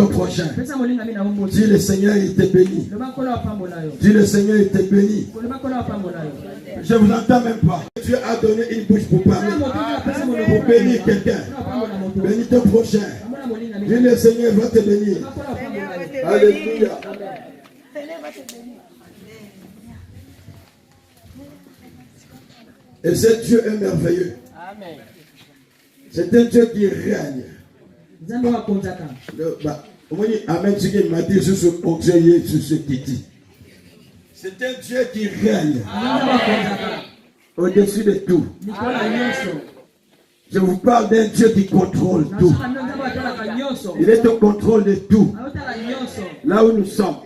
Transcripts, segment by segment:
ton prochain. Dis le Seigneur, il te bénit. Dis le Seigneur, il te bénit. Je ne vous entends même pas. Dieu a donné une bouche pour parler. Pour bénir quelqu'un. Bénis ton prochain. Dis le Seigneur va te bénir. Alléluia. Et ce Dieu est merveilleux. C'est un Dieu qui règne. Amen. Ce qu'il m'a dit sur ce conseiller, sur ce qui dit. C'est un Dieu qui règne au-dessus de tout. Je vous parle d'un Dieu qui contrôle tout. Il est au contrôle de tout. Là où nous sommes.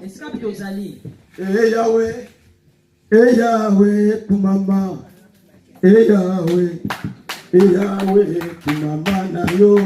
Et Yahweh, pour maman. Et Yahweh, pour maman na yo.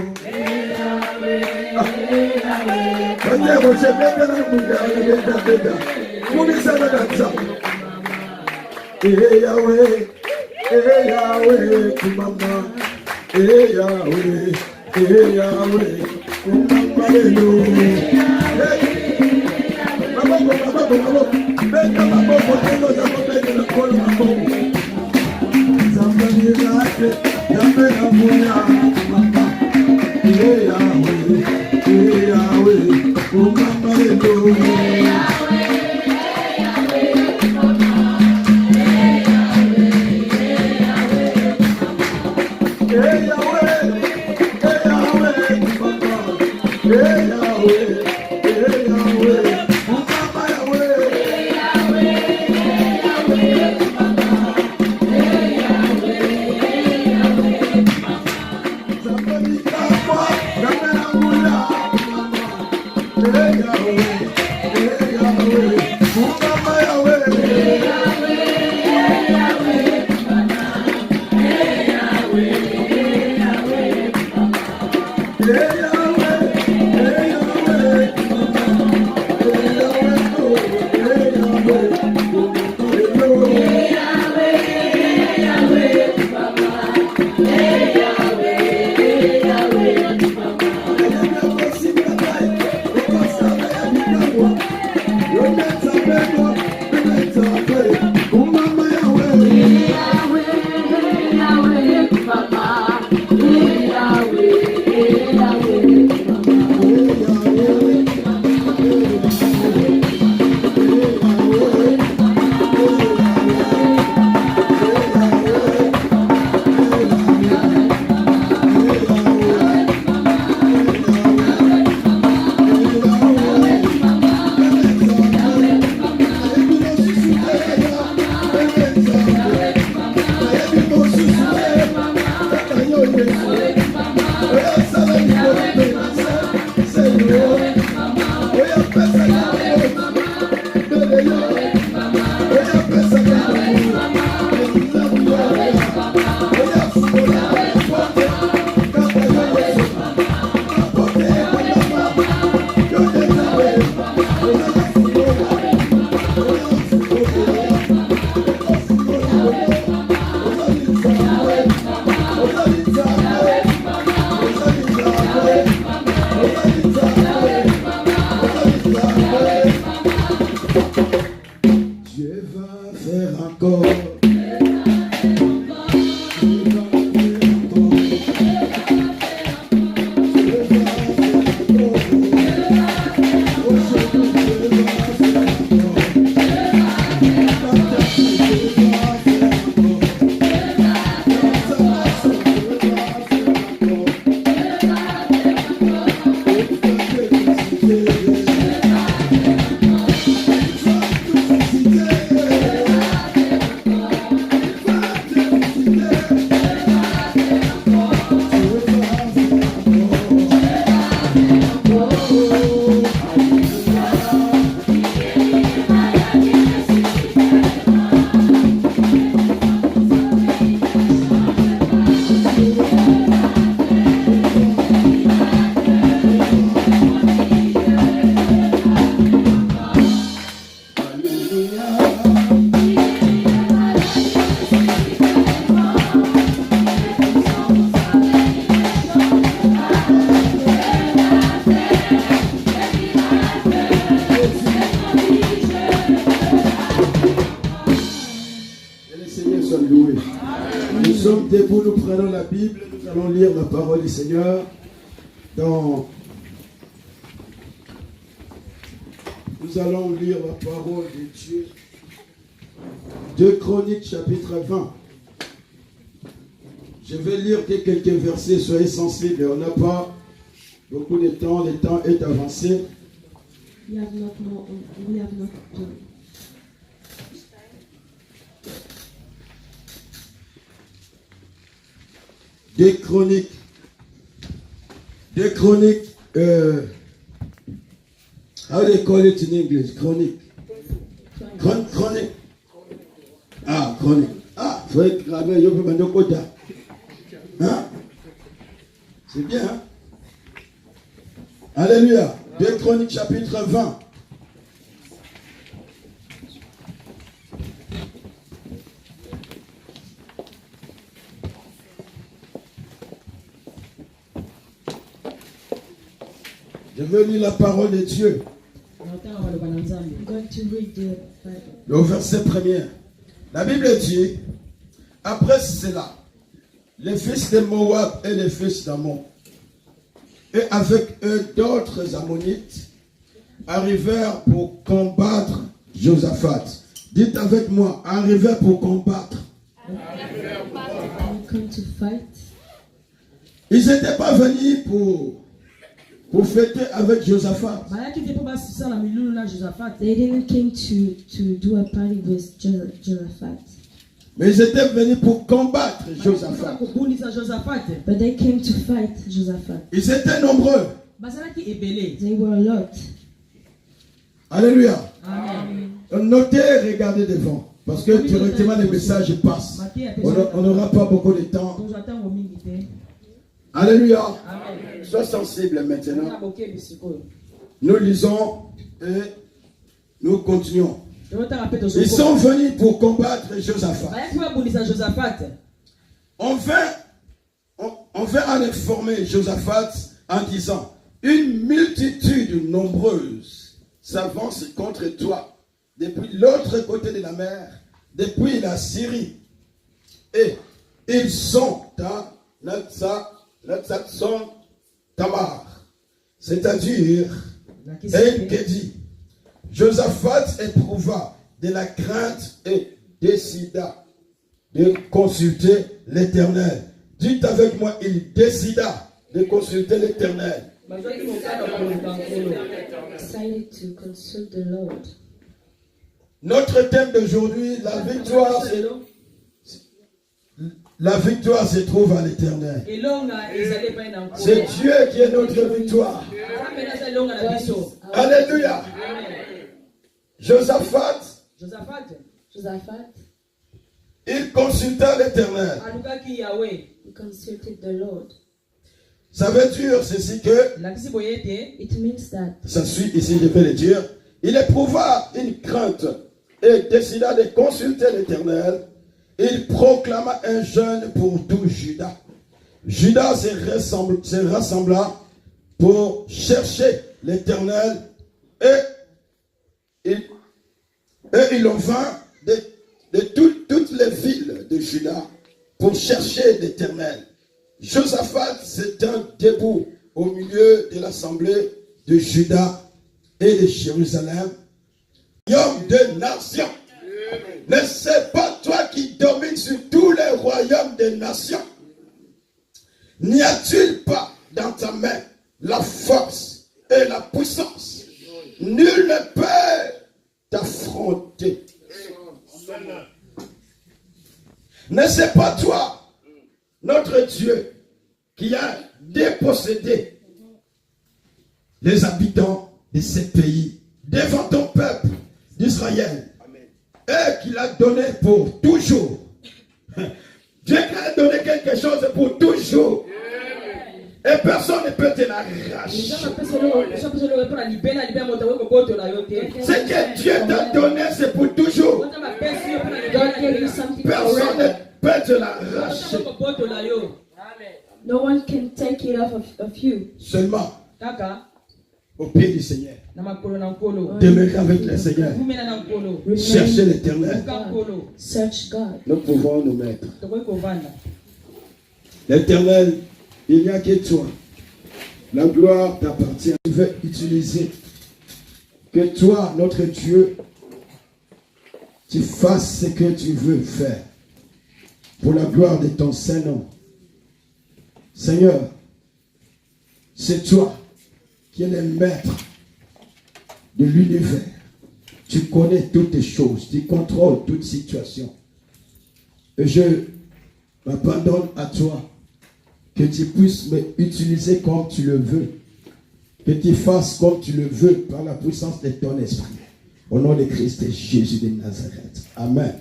debout, nous prenons la Bible, nous allons lire la parole du Seigneur dans... Nous allons lire la parole de Dieu. 2 Chroniques chapitre 20. Je vais lire quelques versets, soyez sensibles. On n'a pas beaucoup de temps, le temps est avancé. We have not done. 2 Chroniques. 2 Chroniques. How do you call it in English? Chronique. Chronique. Ah, chronique. Ah, il faut être gravé, il faut être quota. Hein? C'est bien, hein? Alléluia. 2 Chroniques chapitre 20. Je veux lire la parole de Dieu. I'm going to read the Bible. Le verset premier. La Bible dit, après cela, les fils de Moab et les fils d'Ammon, et avec eux d'autres Ammonites, arrivèrent pour combattre Josaphat. Dites avec moi, arrivèrent pour combattre. Come to fight. Ils n'étaient pas venus pour fêter avec Josaphat. They didn't come to do a party with Josaphat. Mais ils étaient venus pour combattre Josaphat. But they came to fight Josaphat. Ils étaient nombreux. They were a lot. Alléluia. Amen. Notez, regardez devant. Parce que directement les messages passent. On n'aura pas beaucoup de temps. Alléluia. Amen. Sois sensible maintenant. Nous lisons et nous continuons. Ils sont venus pour combattre Josaphat. On veut en informer Josaphat en disant, une multitude nombreuse s'avance contre toi depuis l'autre côté de la mer, depuis la Syrie. Et ils sont à Natsatson Tamar, c'est-à-dire En-Gedi. Josaphat éprouva de la crainte et décida de consulter l'Éternel. Dites avec moi, il décida de consulter l'Éternel. Decided to consult the Lord. Notre thème d'aujourd'hui, la victoire se trouve à l'Éternel. C'est Dieu qui est notre victoire. Alléluia. Josaphat, il consulta l'Éternel. He consulted the Lord. Ça veut dire ceci que, It means that ça suit ici, je vais le dire, il éprouva une crainte et décida de consulter l'Éternel. Il proclama un jeûne pour tout Juda. Juda se rassembla pour chercher l'Éternel et il en vint de toutes les villes de Juda pour chercher l'Éternel. Josaphat se tint debout au milieu de l'assemblée de Juda et de Jérusalem. Royaume de nations. Ne c'est pas toi qui domines sur tous les royaumes des nations. N'y a-t-il pas dans ta main la force et la puissance? Nul ne peut t'affronter. Ne c'est pas toi, notre Dieu, qui a dépossédé les habitants de ces pays devant ton peuple d'Israël et qu'il a donné pour toujours. Dieu qui a donné quelque chose pour toujours. Et personne ne peut te l'arracher. Ce que Dieu t'a donné, c'est pour toujours. Personne ne peut te l'arracher. no one can take it off of you. Seulement au pied du Seigneur. Demeurer avec le Seigneur. Chercher l'Éternel. Search God. Nous pouvons nous mettre. L'Éternel, il n'y a que toi. La gloire t'appartient. Tu veux utiliser. Que toi, notre Dieu, tu fasses ce que tu veux faire. Pour la gloire de ton Saint-Nom. Seigneur, c'est toi qui es le maître de l'univers. Tu connais toutes les choses. Tu contrôles toute situation. Et je m'abandonne à toi. Que tu puisses m'utiliser comme tu le veux. Que tu fasses comme tu le veux par la puissance de ton esprit. Au nom de Christ et Jésus de Nazareth. Amen.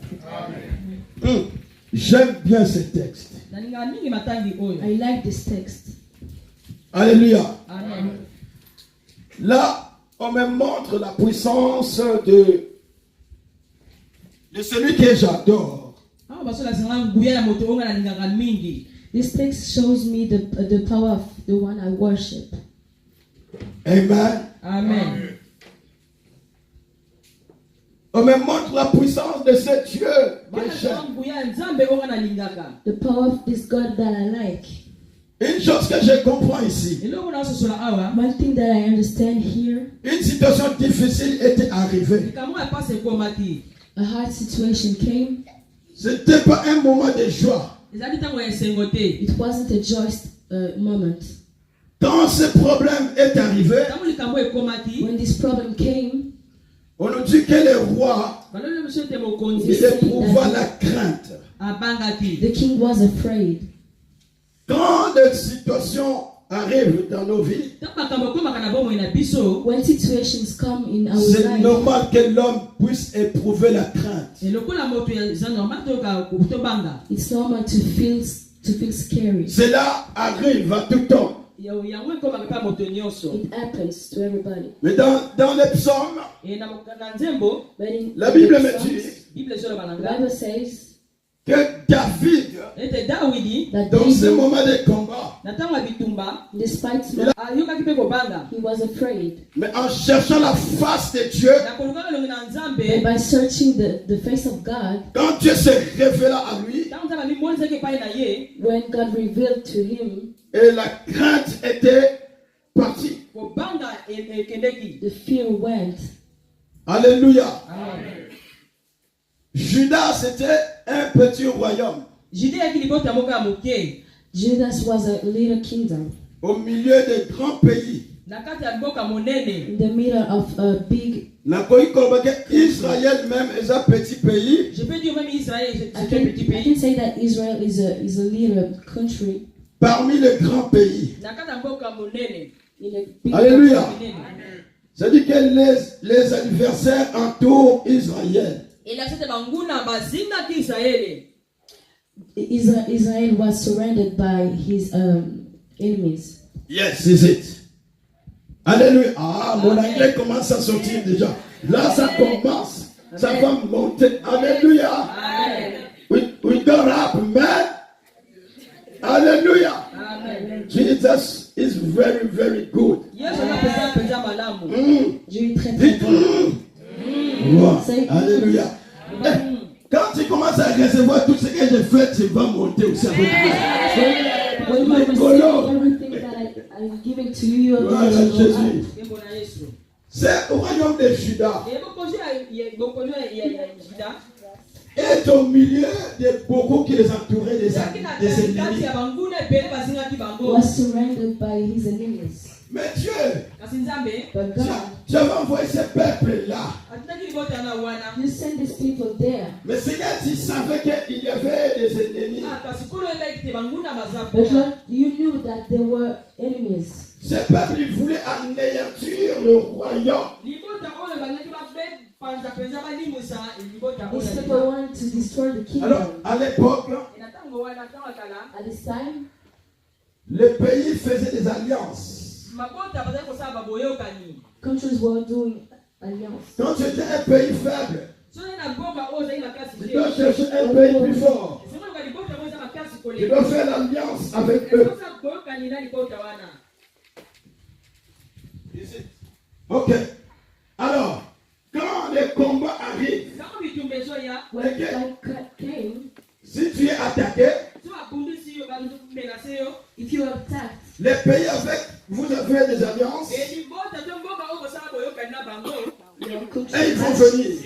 Amen. J'aime bien ce texte. I like this text. Alléluia. Amen. Là, on me montre la puissance de celui que j'adore. This text shows me the power of the one I worship. Amen. Amen. On me montre la puissance de ce Dieu que j'aime. The power of this God that I like. Une chose que je comprends ici. One thing that I understand here. Une situation difficile était arrivée. A hard situation came. C'était pas un moment de joie. It wasn't a joyous moment. Quand ce problème est arrivé, When this problem came, on nous dit que le roi, il éprouva la crainte. the king was afraid. Quand des situations arrivent dans nos vies, When situations come in our c'est life, normal que l'homme puisse éprouver la crainte. it's normal to feel scary. Cela arrive à tout temps. It happens to everybody. Mais dans les psaumes, But in la Bible me Psalms, dit the Bible says que David, that dans ce David, moment de combat, despite he was afraid. mais en cherchant la face de Dieu, And by searching the face of God, quand Dieu se révéla à lui, when God revealed to him, et la crainte était partie. the fear went. Alléluia. Amen. Judas, c'était un petit royaume Judas was a little kingdom au milieu de grands pays. in the middle of a big. Israël même est un petit pays. I can say that Israel is a little country Parmi les grands pays. in a big Alléluia. country. C'est-à-dire que les adversaires entourent Israël. Israel was surrounded by his enemies. Yes, is it. Alléluia. Ah, mon anglais commence à sortir déjà. Là, ça commence. Ça va monter. Alléluia. We go up, man. Alléluia. Jesus is very, very good. Dieu est très très bon. Wow. Say, Alléluia. Quand tu commences à recevoir tout ce que j'ai fait, tu vas monter aussi avec moi. when you receive everything that I'm giving to you, you're Voilà going to go up. Jésus. C'est au royaume de Juda. Est au milieu de beaucoup qui les entouraient des ennemis. Was surrounded by his enemies. Mais Dieu, But God, j'avais envoyé ce peuple-là. you send these people there. Mais Seigneur, tu savais qu'il y avait des ennemis. But Lord, you knew that there were enemies. Ce peuple, il voulait anéantir le royaume. These people wanted to destroy the kingdom. Alors, à l'époque, At this time, les pays faisaient des alliances. countries were doing alliance. Quand tu étais un pays faible, tu dois chercher un pays plus fort. Tu dois faire l'alliance avec eux. Ok. Alors, quand les combats arrivent, When God came, si tu es attaqué, pays avec vous avez des alliances, et ils vont venir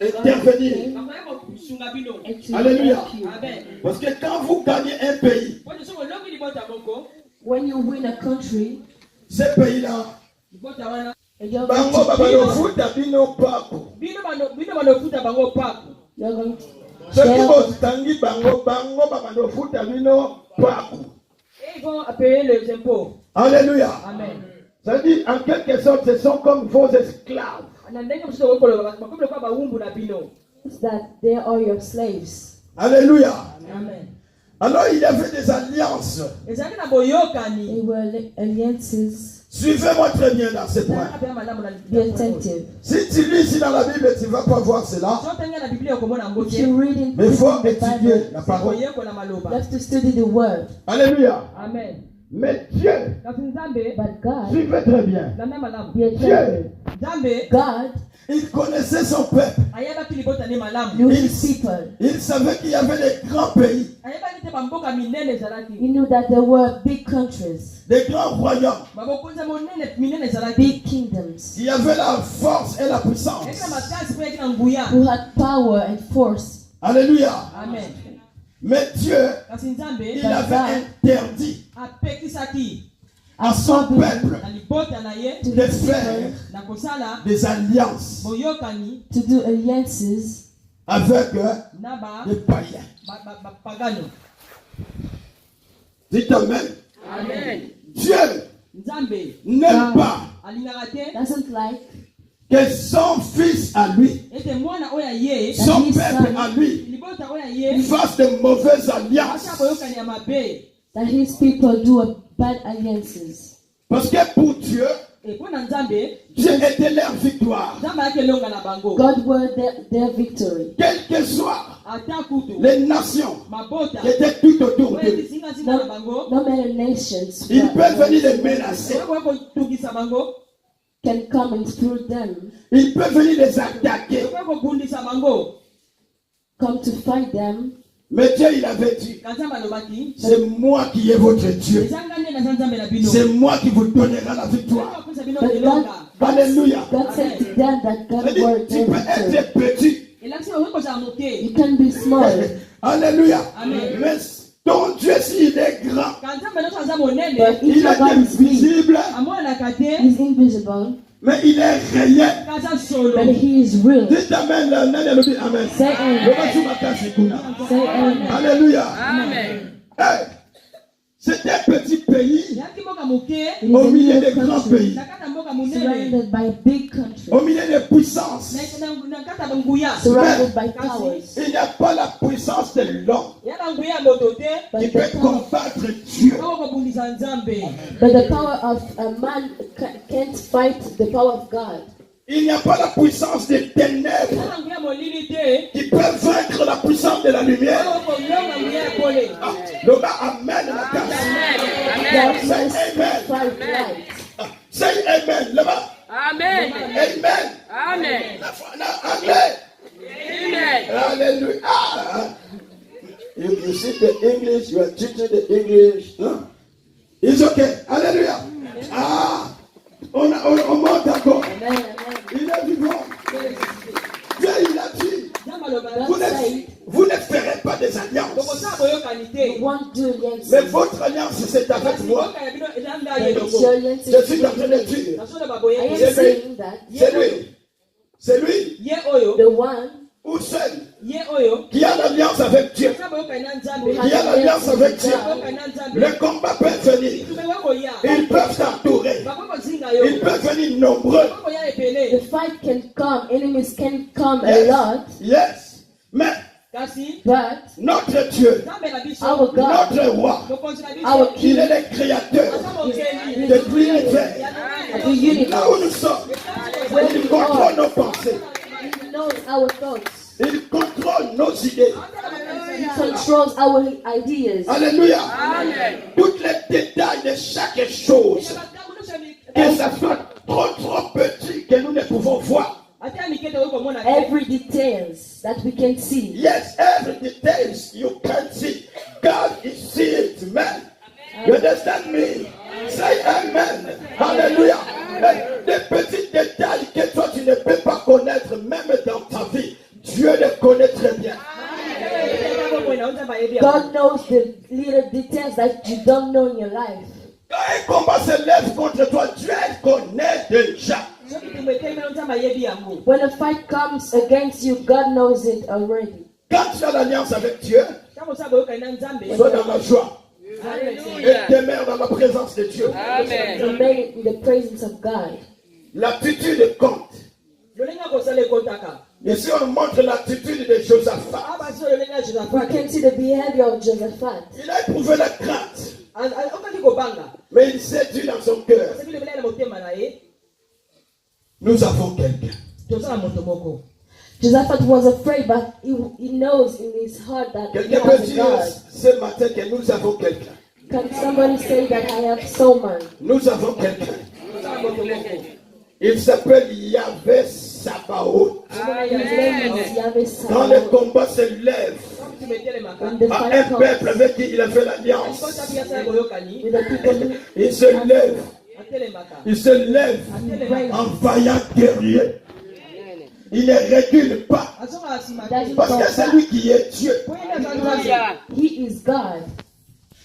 intervenir. Alléluia. Parce que quand vous gagnez un pays, when you win a country, ce pays-là, you're bango going to babalofuta bino pako. Soki botangi bango babalofuta bino pako. Ils vont payer les impôts. Alléluia. Amen. Ça dit en quelque sorte, ce sont comme vos esclaves. that they are your slaves. Alléluia. Amen. Alors il y avait des alliances. They were alliances. Suivez-moi très bien dans ces points. Be attentive. Si tu lis ici dans la Bible, tu ne vas pas voir cela. If you read in Mais il faut the étudier Bible, la parole. you have to study the word. Alléluia. Amen. Mais Dieu, But God, suivez très bien. be attentive. God Il connaissait son peuple. knew his people. Il savait qu'il y avait des grands pays, He knew that there were big countries, des grands royaumes, big kingdoms, qui avaient la force et la puissance. who had power and force. Alléluia. Amen. Mais Dieu, il avait interdit à son peuple To de his faire people des alliances to do alliances avec les païens. Dites Amen. Amen. Dieu n'aime pas doesn't like que son fils à lui, son peuple à lui, fasse de mauvaises alliances. that his people do bad alliances. Parce que pour Dieu, Dieu était leur victoire. God were their victory. Quelles que soient les nations qui étaient tout autour d'eux, No matter nations ils peuvent venir les menacer. can come and through them, Ils peuvent venir les attaquer. come to fight them. Mais Dieu, il avait dit, c'est moi qui est votre Dieu. C'est moi qui vous donnera la victoire. But God, Alléluia. God said to them that God C'est-à-dire, were tu their peux victory. être petit. You can be small, Alléluia. Amen. Mais ton Dieu, s'il est grand, but if il your est God is big, invisible, He's invisible, mais il est réel. but He is real. Dites Amen. Amen. Say amen. Say amen. Alléluia. Amen. Hey, c'est un petit pays It is au a milieu des little grands country pays, surrounded by big countries, au milieu des puissances. surrounded by powers. Il n'y a pas la puissance de l'homme But qui the peut power, combattre Dieu. but the power of a man can't fight the power of God. Il n'y a pas la puissance des ténèbres qui peut vaincre la puissance de la lumière. Ah, le gars, amen. La grâce. Darkness Amen. fight light. Ah, say amen. Là-bas. Amen. Amen. Amen. Amen. Amen. Hallelujah. Ah. You see the English, you are teaching the English. Huh? It's okay. Hallelujah. Ah. On monte encore. Amen, amen. Il est vivant. Dieu, il a dit, God said, vous ne ferez pas des alliances. you won't do alliances. Mais votre alliance, c'est avec moi. But it's your alliances Je suis en with train me. de dire. I am saying that C'est lui. C'est lui the one ou seul qui a l'alliance avec Dieu. who Qui has a l'alliance alliance avec with Dieu. God, Le combat peut venir. Ils peuvent t'entourer. Ils peuvent venir nombreux. the fight can come, enemies can come a lot, Yes. Mais but notre Dieu, our God, notre roi, our il King est le créateur de l'univers. of the universe, Là où nous sommes, where il we contrôle are, nos pensées. He knows our thoughts, Il contrôle nos idées. He controls our ideas. Alléluia. Amen. Tous les détails de chaque chose, que ça soit trop petit que nous ne pouvons voir. Every details that we can see. Yes, every details you can see. God is see it, man. You understand me? Say amen. Hallelujah. Des petits détails que toi tu ne peux pas connaître même dans ta vie, Dieu les connaît très bien. God knows the little details that you don't know in your life. Quand un combat se lève contre toi, Dieu connaît déjà. When a fight comes against you, God knows it already. Quand tu as l'alliance avec Dieu, sois dans la joie. Et demeure dans la présence de Dieu. Amen. Remain in the presence of God. L'attitude compte. Et si on montre l'attitude de Josaphat, We can see the behavior of Josaphat. il a éprouvé la crainte, mais il s'est dit dans son cœur, nous avons quelqu'un. Josaphat was afraid, but he knows in his heart that he Quelqu'un peut has a dire God. ce matin que nous avons quelqu'un. Can somebody say that I have someone? Nous avons quelqu'un. Il s'appelle Yahvé Sabaoth. His name is Yahweh Quand le Sabaoth. combat se lève When the à fight un comes peuple avec qui il a fait l'alliance, with the people who il se lève. Il se lève en vaillant guerrier. Il ne recule pas. doesn't Parce go que c'est back. lui qui est Dieu. Hallelujah. He is God.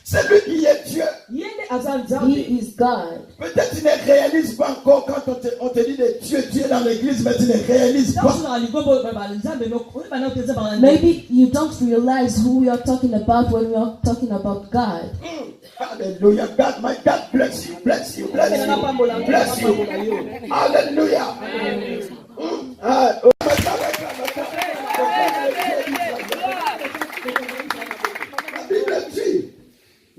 C'est lui qui est Dieu. He is God. Peut-être tu ne réalises pas encore quand on te dit de Dieu, Dieu dans l'église, mais tu ne réalises pas. Maybe you don't realize who we are talking about when we are talking about God. Hallelujah. God, my God, bless you, bless you, bless you, bless you. Hallelujah. Ah, oh, la Bible dit,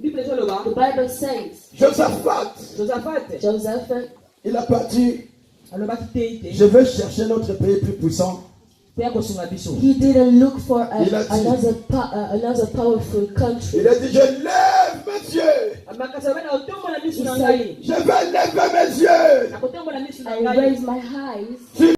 The Bible says, Josaphat, Josaphat, il a parti, je vais chercher notre pays plus puissant. he didn't look for Il a dit- another powerful country. Il a dit, je lève mes yeux, je vais lever mes yeux I raise my eyes sur